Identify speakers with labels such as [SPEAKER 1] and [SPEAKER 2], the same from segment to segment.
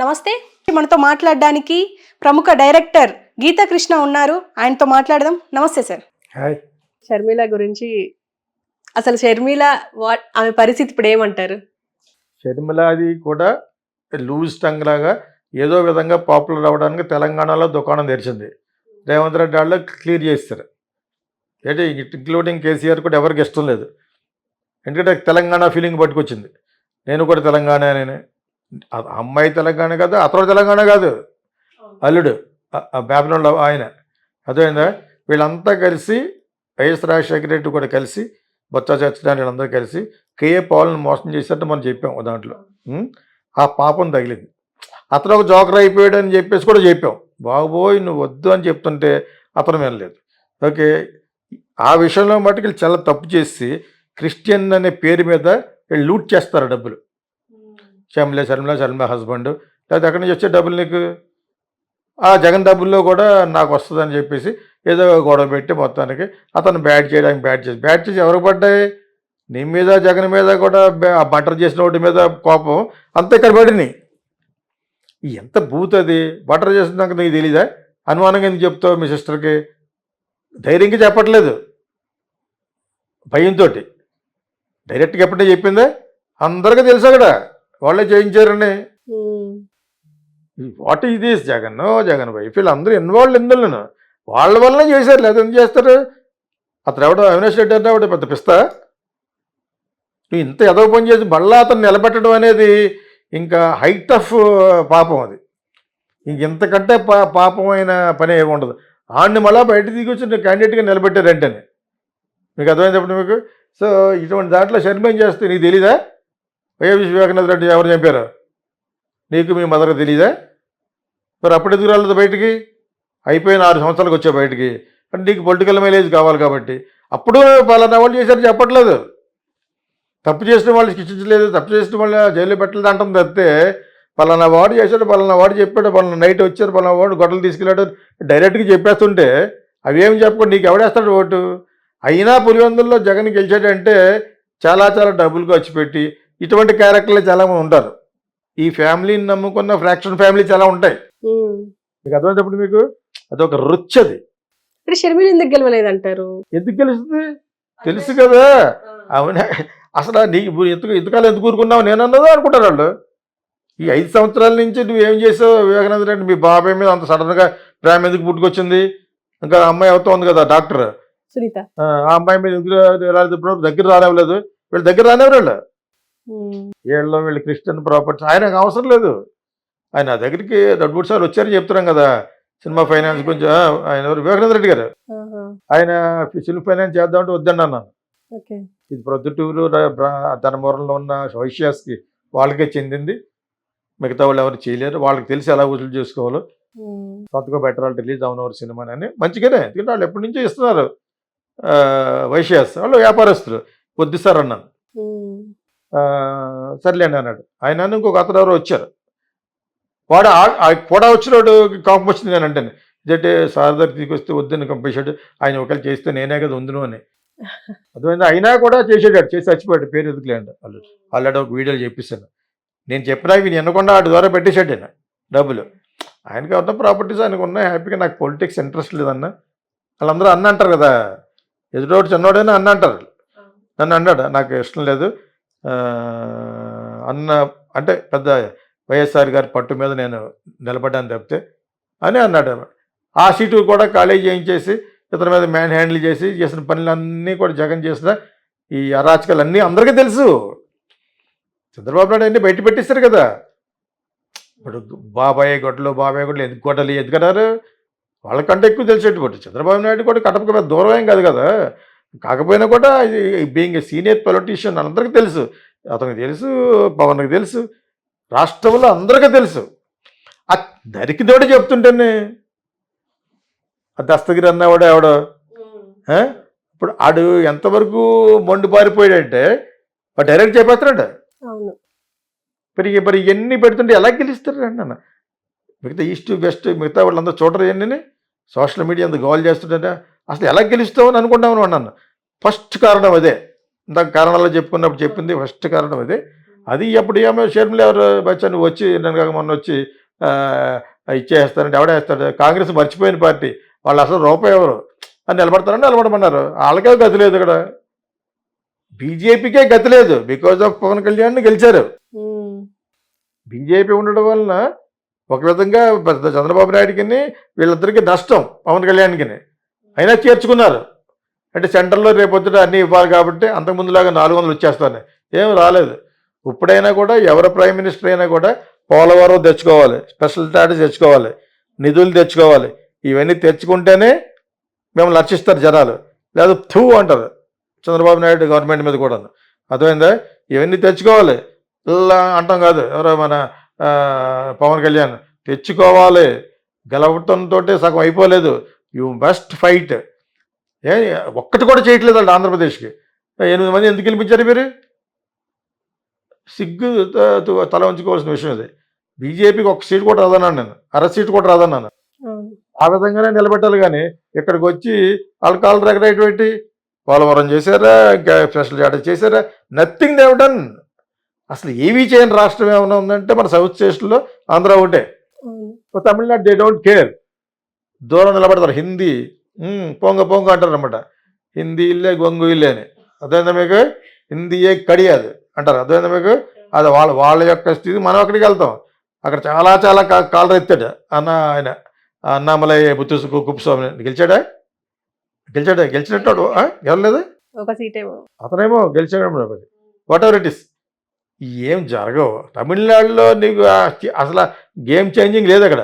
[SPEAKER 1] నమస్తే. మనతో మాట్లాడడానికి ప్రముఖ డైరెక్టర్ గీతా కృష్ణ ఉన్నారు. ఆయనతో మాట్లాడదాం. నమస్తే సార్.
[SPEAKER 2] హాయ్.
[SPEAKER 1] షర్మిల గురించి అసలు షర్మిల ఆమె పరిస్థితి ఇప్పుడు ఏమంటారు?
[SPEAKER 2] షర్మిల అది కూడా లూజ్ టంగ్ లాగా ఏదో విధంగా పాపులర్ అవ్వడానికి తెలంగాణలో దుకాణం తెరిచింది. రేవంత్ రెడ్డి వాళ్ళు క్లియర్ చేస్తారు. ఏంటి ఇంక్లూడింగ్ కేసీఆర్ కూడా ఎవరికి ఇష్టం లేదు. ఎందుకంటే తెలంగాణ ఫీలింగ్ పట్టుకొచ్చింది. నేను కూడా తెలంగాణ అని. అమ్మాయి తెలంగాణ కాదు, అతడు తెలంగాణ కాదు, అల్లుడు బ్యాబిలోన్లో ఆయన. అర్థమైందా? వీళ్ళంతా కలిసి వైఎస్ రాజశేఖర రెడ్డి కూడా కలిసి బొత్స సత్యనారాయణ వీళ్ళందరూ కలిసి కేఏ పాల్ని మోసం చేసినట్టు మనం చెప్పాం దాంట్లో. ఆ పాపం తగిలింది. అతను ఒక జోకర్ అయిపోయాడు అని చెప్పేసి కూడా చెప్పాం. బాబోయ్ నువ్వు వద్దు అని చెప్తుంటే అతను వినలేదు. ఓకే, ఆ విషయంలో మటుకు వీళ్ళు చాలా తప్పు చేసి క్రిస్టియన్ అనే పేరు మీద వీళ్ళు లూట్ చేస్తారు డబ్బులు. షర్మిల హస్బెండ్ లేదా ఎక్కడి నుంచి వచ్చే డబ్బులు నీకు? ఆ జగన్ డబ్బుల్లో కూడా నాకు వస్తుందని చెప్పేసి ఏదో గొడవ పెట్టి మొత్తానికి అతను బ్యాట్ చేసి ఎవరికి పడ్డాయి? నీ మీద జగన్ మీద కూడా బటర్ చేసిన వాటి మీద కోపం అంతా ఇక్కడ పడినాయి. ఎంత బూత్ అది! బటర్ చేసినాక నీకు తెలీదా? అనుమానంగా ఎందుకు చెప్తావు మీ సిస్టర్కి? ధైర్యంగా చెప్పట్లేదు, భయంతో. డైరెక్ట్గా ఎప్పుడైనా చెప్పిందా? అందరికీ తెలుసు అక్కడ వాళ్ళే చేయించారని. What is this? Jagan wife వీళ్ళందరూ ఇన్వాల్వ్ ఇందులో వాళ్ళ వల్లనే చేశారు. లేదా ఎందుకు చేస్తారు? అతను ఎవడో అవినాష్ రెడ్డి అంటే ఆవిడ పెద్ద పిస్తా. నువ్వు ఇంత ఎదవ పని చేసి మళ్ళా అతను నిలబెట్టడం అనేది ఇంకా హైట్ ఆఫ్ పాపం. అది ఇంకెంతకంటే పాపమైన పని ఏమి ఉండదు. ఆడిని మళ్ళీ బయట దిగొచ్చి క్యాండిడేట్గా నిలబెట్టారంటేనే మీకు అర్థమైనప్పుడు మీకు. సో ఇటువంటి దాంట్లో షర్మ ఏం చేస్తే నీకు తెలీదా? వైఎస్ వివేకానంద రెడ్డి ఎవరు చంపారు నీకు మీ మదర్కి తెలీదా? మరి అప్పుడు ఎదుగు రాలేదు బయటికి? అయిపోయిన 6 సంవత్సరాలకు వచ్చే బయటికి అంటే నీకు పొలిటికల్ మైలేజ్ కావాలి కాబట్టి. అప్పుడు పలానా వాళ్ళు చేశారు చెప్పట్లేదు. తప్పు చేసిన వాళ్ళు శిక్షించలేదు, తప్పు చేసిన వాళ్ళు జైల్లో పెట్టలేదు అంటుంది తప్పితే పలానా వాడు చేశాడు, పలానా వాడు చెప్పాడు, పలానా నైట్ వచ్చారు, పలానా వాడు గొడవలు తీసుకెళ్ళాడు డైరెక్ట్గా చెప్పేస్తుంటే అవేమి చెప్పకుండా నీకు ఎవడేస్తాడు ఓటు? అయినా పులివెందుల్లో జగన్ గెలిచాడంటే చాలా డబ్బులు ఖర్చు పెట్టి ఇటువంటి క్యారెక్టర్లు చాలామంది ఉంటారు. ఈ ఫ్యామిలీని నమ్ముకున్న ఫ్రాక్షన్ ఫ్యామిలీ చాలా ఉంటాయి. మీకు అర్థమైనప్పుడు మీకు అదొక రుచి. అది
[SPEAKER 1] షర్మిల ఎందుకు గెలవలేదంటారు?
[SPEAKER 2] ఎందుకు గెలుస్తుంది? తెలుసు కదా. అవునా? అసలు నీకు ఎంతకాలం ఎందుకు ఊరుకున్నావు నేనన్నదో అనుకుంటారు వాళ్ళు. ఈ 5 సంవత్సరాల నుంచి నువ్వేం చేసావు? వివేకానంద రెడ్డి మీ బాబాయ్ మీద అంత సడన్గా ప్రేమ ఎందుకు పుట్టుకొచ్చింది? ఇంకా అమ్మాయి అవుతా ఉంది కదా డాక్టర్
[SPEAKER 1] సునీత,
[SPEAKER 2] ఆ అమ్మాయి మీద ఎందుకు దగ్గర రానివ్వలేదు? వీళ్ళు దగ్గర రానివ్వరు. వీళ్ళు క్రిస్టియన్ ప్రాపర్టీస్ ఆయనకు అవసరం లేదు. ఆయన దగ్గరికి 2-3 సార్లు వచ్చారని చెప్తున్నాం కదా. సినిమా ఫైనాన్స్ గురించి ఆయన ఎవరు? వివేకానంద రెడ్డి గారు. ఆయన సినిమా ఫైనాన్స్ చేద్దామంటే వద్దండి అన్నాను. ఇది ప్రొద్దుటూరు ధర్మవరంలో ఉన్న వైశ్యాస్కి వాళ్ళకే చెందింది, మిగతా వాళ్ళు ఎవరు చేయలేరు. వాళ్ళకి తెలిసి ఎలా వసూలు చేసుకోవాలో సొంతగా బెటర్ వాళ్ళు రిలీజ్ అవునవారు సినిమా అని మంచిగానే. ఎందుకంటే వాళ్ళు ఎప్పటి నుంచో ఇస్తున్నారు. వైశ్యాస్ వాళ్ళు వ్యాపారస్తులు. వద్దు సార్ అన్నాను. సర్లేండి అన్నాడు. ఆయన ఇంకొక అతను ఎవరో వచ్చారు. వాడు కూడా వచ్చినాడు కోపం వచ్చింది నేను అంటే ఇదంటే సార్ దగ్గర తీసుకొస్తే వద్దని కంపేశాడు. ఆయన ఒకవేళ చేస్తే నేనే కదా ఉందును అని. అర్థమైంది. అయినా కూడా చేసేటాడు, చేసి చచ్చిపోయాడు. పేరు ఎదుగులేండి వాళ్ళు ఆల్రెడీ ఒక వీడియోలు చెప్పిస్తాను. నేను చెప్పినా వీని ఎన్నకుండా వాటి ద్వారా పెట్టేశాడు ఆయన డబ్బులు. ఆయనకి ఉన్న ప్రాపర్టీస్ ఆయనకు ఉన్నాయి. హ్యాపీగా నాకు పొలిటిక్స్ ఇంట్రెస్ట్ లేదన్న వాళ్ళందరూ అన్న అంటారు కదా. ఎదుటోడు చిన్నోడైనా అన్న అంటారు. నన్ను అన్నాడు నాకు ఇష్టం లేదు అన్న అంటే పెద్ద వైఎస్ఆర్ గారి పట్టు మీద నేను నిలబడ్డాను తప్పితే అని అన్నాడు. ఆ సీటు కూడా ఖాళీ చేయించేసి ఇతని మీద మ్యాన్ హ్యాండిల్ చేసి చేసిన పనులన్నీ కూడా జగన్ చేసిన ఈ అరాచకాలు అన్నీ అందరికీ తెలుసు. చంద్రబాబు నాయుడు అన్నీ బయట పెట్టిస్తారు కదా. ఇప్పుడు బాబాయ్ గొడ్డలు ఎందుకు గొడ్డలు ఎందుకన్నారు? వాళ్ళకంటే ఎక్కువ తెలిసేటువంటి చంద్రబాబు నాయుడు కూడా కడపకి పెద్ద దూరం ఏం కాదు కదా. కాకపోయినా కూడా బీయింగ్ ఏ సీనియర్ పొలిటీషియన్ అందరికీ తెలుసు. అతనికి తెలుసు, పవన్కి తెలుసు, రాష్ట్రంలో అందరికీ తెలుసు. ఆ దరికిదోడు చెప్తుంటేనే ఆ దస్తగిరి అన్నవాడు ఎవడో ఇప్పుడు ఆడు ఎంతవరకు మొండి పారిపోయాడంటే వాడు డైరెక్ట్ చెప్పేస్తున్నాడు. మరి ఇవన్నీ పెడుతుంటే ఎలా గెలుస్తారు అండి అన్న? మిగతా ఈస్ట్ వెస్ట్ మిగతా వాళ్ళందరూ చూడరు ఇవన్నీ. సోషల్ మీడియా అంత గోల్ చేస్తుంటే అసలు ఎలా గెలుస్తామని అనుకుంటామని అన్నాను. ఫస్ట్ కారణం అదే. ఇందాక కారణాల్లో చెప్పుకున్నప్పుడు చెప్పింది ఫస్ట్ కారణం అదే. అది అప్పుడు ఏమో షర్మిల ఎవరు బచ్చా నువ్వు వచ్చి నన్ను కాక మొన్న వచ్చి ఆ, ఇచ్చేస్తానంటే ఎవడేస్తాడు, కాంగ్రెస్ మర్చిపోయిన పార్టీ, వాళ్ళు అసలు రూపాయి ఎవరు అని నిలబడతారని నిలబడమన్నారు. వాళ్ళకే గతి లేదు ఇక్కడ, బీజేపీకే గతి లేదు. బికాజ్ ఆఫ్ పవన్ కళ్యాణ్ గెలిచారు. బీజేపీ ఉండడం వలన ఒక విధంగా పెద్ద చంద్రబాబు నాయుడికి వీళ్ళిద్దరికి నష్టం, పవన్ కళ్యాణ్కి. అయినా చేర్చుకున్నారు. అంటే సెంట్రల్లో రేపొద్దుట అన్నీ ఇవ్వాలి కాబట్టి అంతకుముందులాగా 400 వచ్చేస్తాను ఏం రాలేదు. ఇప్పుడైనా కూడా ఎవరు ప్రైమ్ మినిస్టర్ అయినా కూడా పోలవరం తెచ్చుకోవాలి, స్పెషల్ స్టాటస్ తెచ్చుకోవాలి, నిధులు తెచ్చుకోవాలి. ఇవన్నీ తెచ్చుకుంటేనే మిమ్మల్ని రక్షిస్తారు జనాలు, లేదా థూ అంటారు చంద్రబాబు నాయుడు గవర్నమెంట్ మీద కూడా. అర్థమైందా? ఇవన్నీ తెచ్చుకోవాలి, ఇలా అంటాం కాదు. ఎవరో మన పవన్ కళ్యాణ్ తెచ్చుకోవాలి, గెలవటంతో సగం అయిపోలేదు, యూ మస్ట్ ఫైట్. ఒక్కటి కూడా చేయట్లేదు వాళ్ళు ఆంధ్రప్రదేశ్కి. 8 మంది ఎందుకు గెలిపించారు మీరు? సిగ్గు తల ఉంచుకోవాల్సిన విషయం ఇది. బీజేపీకి ఒక సీట్ కూడా రాదన్నాను నేను, అర సీట్ కూడా రాదన్నాను. ఆ విధంగానే నిలబెట్టాలి. కానీ ఇక్కడికి వచ్చి వాళ్ళ కాళ్ళు రెగరేటువంటి పోలవరం చేశారా, ఇంకా స్పెషల్ స్టాటస్ చేశారా? Nothing Dev done. అసలు ఏమీ చేయని రాష్ట్రం ఏమైనా ఉందంటే మన సౌత్ స్టేట్స్లో ఆంధ్ర ఒకటే. తమిళనాడు దే డోంట్ కేర్, దూరం నిలబడతారు. హిందీ పొంగ పొంగ అంటారు అనమాట. హిందీ ఇల్లే గొంగు ఇల్లే అని. అదేందా మీకు? హిందీయే కడియాదు అంటారు. అదేందా మీకు? అది వాళ్ళ యొక్క స్థితి. మనం అక్కడికి వెళ్తాం, అక్కడ చాలా చాలా కాలర్ ఎత్తాడు ఆయన అన్నామలై బుత్తూసు కుప్పస్వామి. గెలిచినట్టు గెలలేదు,
[SPEAKER 1] ఒక సీట్
[SPEAKER 2] అతనేమో గెలిచాడు. వాట్ ఎవర్ ఇట్ ఇస్, ఏం జరగవు. తమిళనాడులో నీకు అసలు గేమ్ చేంజింగ్ లేదు అక్కడ.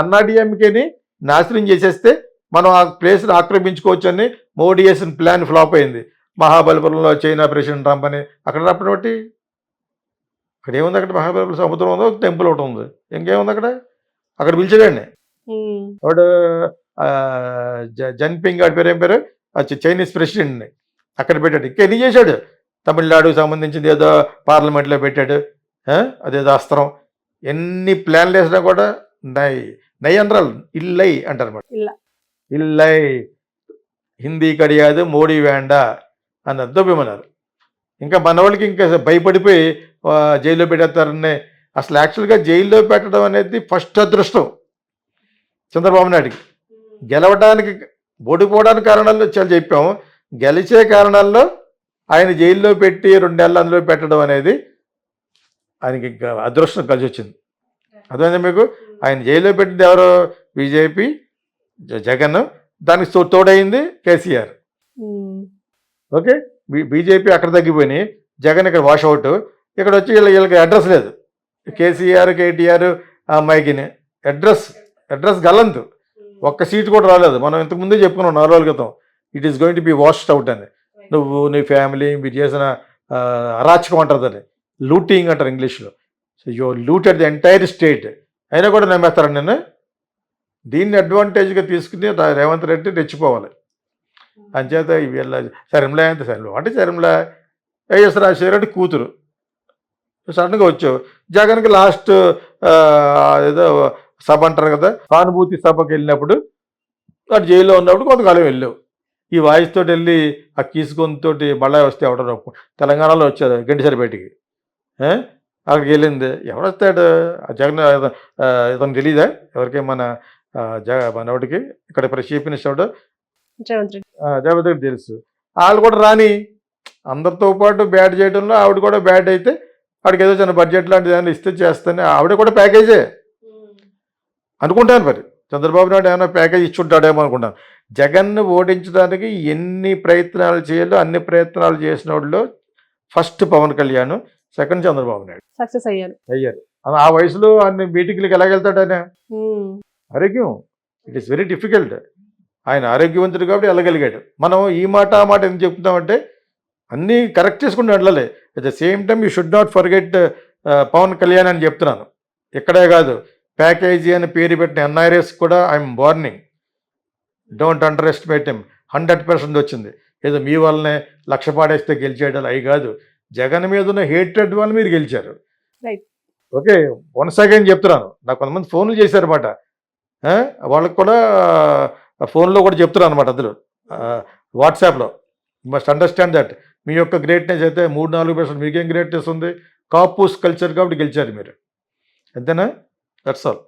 [SPEAKER 2] అన్నా డిఎంకేని నాశనం చేసేస్తే మనం ఆ ప్లేస్ని ఆక్రమించుకోవచ్చు అని మోడీ వేసిన ప్లాన్ ఫ్లాప్ అయింది. మహాబలిపురంలో చైనా ప్రెసిడెంట్ ట్రంప్ అని అక్కడ రావడం బట్టి అక్కడ ఏముంది? అక్కడ మహాబలిపురం సముద్రం ఉందో, టెంపుల్ ఒకటి ఉంది, ఇంకేముంది అక్కడ? అక్కడ పిలిచాడండి వాడు జన్పింగ్ వాడి పేరు ఏం పేరు, చైనీస్ ప్రెసిడెంట్ని అక్కడ పెట్టాడు. ఇంకా ఎన్ని చేశాడు? తమిళనాడుకు సంబంధించింది ఏదో పార్లమెంట్లో పెట్టాడు, అదేదో అస్త్రం. ఎన్ని ప్లాన్లు వేసినా కూడా నై అనరాలు, ఇల్లై అంటారు అనమాట. ఇల్లై హిందీ కడియాదు మోడీ వేండా అని అర్థమన్నారు. ఇంకా మన వాళ్ళకి ఇంకా భయపడిపోయి జైల్లో పెట్టేస్తారని. అసలు యాక్చువల్గా జైల్లో పెట్టడం అనేది ఫస్ట్ అదృష్టం చంద్రబాబు నాయుడికి. గెలవడానికి ఓడిపోవడానికి కారణాలు చాలా చెప్పాము, గెలిచే కారణాల్లో ఆయన జైల్లో పెట్టి 2 నెలలు అందులో పెట్టడం అనేది ఆయనకి అదృష్టం కలిసి వచ్చింది. అర్థమైందా మీకు? ఆయన జైల్లో పెట్టింది ఎవరు? బీజేపీ, జగన్. దానికి తోడైంది కేసీఆర్. ఓకే, బీజేపీ అక్కడ తగ్గిపోయినాయి, జగన్ ఇక్కడ వాషౌట్. ఇక్కడ వచ్చి వీళ్ళకి అడ్రస్ లేదు. కేసీఆర్, కేటీఆర్, ఆ అమ్మాయికి అడ్రస్ గల్లంతు. ఒక్క సీటు కూడా రాలేదు. మనం ఇంతకుముందే చెప్పుకున్నాం 4 రోజుల క్రితం, it is going to be washed out అని. నువ్వు నీ ఫ్యామిలీ మీరు చేసిన అరాచకం అంటారు, దాన్ని లూటింగ్ అంటారు ఇంగ్లీష్లో. So you looted the entire state. అయినా కూడా నమ్మేస్తారని నేను. దీన్ని అడ్వాంటేజ్గా తీసుకుని రేవంత్ రెడ్డి రెచ్చిపోవాలి. అంచేత వీళ్ళ శర్మిల ఎంత శర్మిల అంటే శర్మిల వైఎస్ రాజశేఖర రెడ్డి కూతురు సడన్గా వచ్చావు. జగన్కి లాస్ట్ ఏదో సభ అంటారు కదా, సానుభూతి సభకి వెళ్ళినప్పుడు అటు జైల్లో ఉన్నప్పుడు కొంతకాలం వెళ్ళావు. ఈ వాయిస్ తోటి వెళ్ళి ఆ కీసుకొనితోటి బళ్ళాయి వస్తే ఎవడో తెలంగాణలో వచ్చారు గండిసరిపేటకి, అక్కడికి వెళ్ళింది. ఎవడొస్తాడు? జగన్ ఇతను తెలీదా ఎవరికి? మన మనోడికి ఇక్కడ చీఫ్ మినిస్టర్ రేవంత్ రెడ్డి తెలుసు. వాళ్ళు కూడా రాని, అందరితో పాటు బ్యాట్ చేయడంలో ఆవిడ కూడా బ్యాట్ అయితే ఆవిడకి ఏదో చిన్న బడ్జెట్ లాంటిది ఏమైనా ఇస్తే చేస్తానే, ఆవిడ కూడా ప్యాకేజే అనుకుంటాను. మరి చంద్రబాబు నాయుడు ఏమైనా ప్యాకేజ్ ఇచ్చుంటాడేమో అనుకుంటాను. జగన్ను ఓడించడానికి ఎన్ని ప్రయత్నాలు చేయాలో అన్ని ప్రయత్నాలు చేసిన వాళ్ళు first Pawan Kalyan, second Chandrababu Naidu
[SPEAKER 1] success
[SPEAKER 2] అయ్యారు. ఆ వయసులో అన్ని మీటింగ్లకు ఎలాగెళ్తాడు ఆయన? ఆరోగ్యం, ఇట్ ఈస్ వెరీ డిఫికల్ట్. ఆయన ఆరోగ్యవంతుడు కాబట్టి వెళ్ళగలిగాడు. మనం ఈ మాట ఆ మాట ఎందుకు చెప్తున్నామంటే అన్నీ కరెక్ట్ చేసుకుంటూ వెళ్ళాలి. At the same time you should not forget Pawan Kalyan అని చెప్తున్నాను. ఇక్కడే కాదు, ప్యాకేజీ అని పేరు పెట్టిన ఎన్ఐఆర్ఎస్ కూడా I'm warning, don't under estimate him. 100% వచ్చింది. ఏదో మీ వల్లనే 1,00,000 పాడేస్తే గెలిచేయడాలు అవి కాదు. జగన్ మీద ఉన్న హేట్రెడ్ వల్ల మీరు గెలిచారు. ఓకే, వన్స్ అగైన్ చెప్తున్నాను. నాకు కొంతమంది ఫోన్లు చేశారన్నమాట, వాళ్ళకి కూడా ఫోన్లో కూడా చెప్తున్నాను అనమాట. అందులో వాట్సాప్లో మస్ట్ అండర్స్టాండ్ దట్ మీ యొక్క గ్రేట్నెస్ అయితే 3-4% మీకేం గ్రేట్నెస్ ఉంది? కాపూస్ కల్చర్ కాబట్టి గెలిచారు మీరు. అంతేనా? That's all.